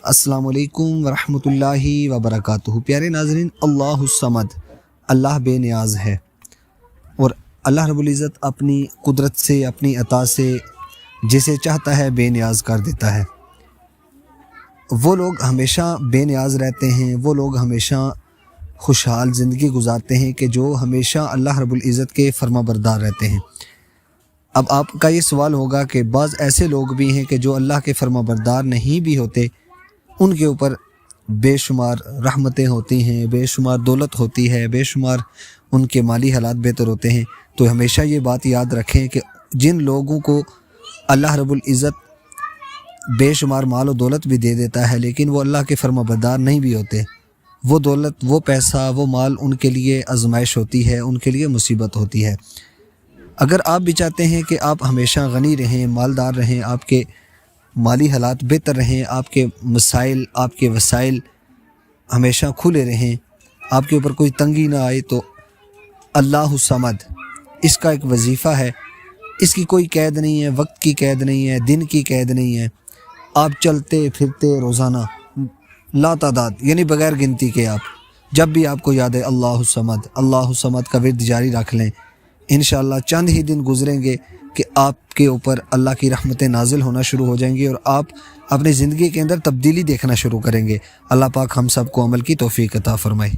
السلام علیکم ورحمۃ اللہ وبرکاتہ۔ پیارے ناظرین، اللہ الصمد، اللہ بے نیاز ہے، اور اللہ رب العزت اپنی قدرت سے، اپنی عطا سے جسے چاہتا ہے بے نیاز کر دیتا ہے۔ وہ لوگ ہمیشہ بے نیاز رہتے ہیں، وہ لوگ ہمیشہ خوشحال زندگی گزارتے ہیں کہ جو ہمیشہ اللہ رب العزت کے فرما بردار رہتے ہیں۔ اب آپ کا یہ سوال ہوگا کہ بعض ایسے لوگ بھی ہیں کہ جو اللہ کے فرما بردار نہیں بھی ہوتے، ان کے اوپر بے شمار رحمتیں ہوتی ہیں، بے شمار دولت ہوتی ہے، بے شمار ان کے مالی حالات بہتر ہوتے ہیں۔ تو ہمیشہ یہ بات یاد رکھیں کہ جن لوگوں کو اللہ رب العزت بے شمار مال و دولت بھی دے دیتا ہے لیکن وہ اللہ کے فرما بردار نہیں بھی ہوتے، وہ دولت، وہ پیسہ، وہ مال ان کے لیے آزمائش ہوتی ہے، ان کے لیے مصیبت ہوتی ہے۔ اگر آپ بھی چاہتے ہیں کہ آپ ہمیشہ غنی رہیں، مالدار رہیں، آپ کے مالی حالات بہتر رہیں، آپ کے مسائل، آپ کے وسائل ہمیشہ کھلے رہیں، آپ کے اوپر کوئی تنگی نہ آئے، تو اللہ الصمد اس کا ایک وظیفہ ہے۔ اس کی کوئی قید نہیں ہے، وقت کی قید نہیں ہے، دن کی قید نہیں ہے۔ آپ چلتے پھرتے روزانہ لا تعداد، یعنی بغیر گنتی کے، آپ جب بھی آپ کو یاد ہے اللہ الصمد کا ورد جاری رکھ لیں۔ انشاءاللہ چند ہی دن گزریں گے کہ آپ کے اوپر اللہ کی رحمتیں نازل ہونا شروع ہو جائیں گی اور آپ اپنی زندگی کے اندر تبدیلی دیکھنا شروع کریں گے۔ اللہ پاک ہم سب کو عمل کی توفیق عطا فرمائے۔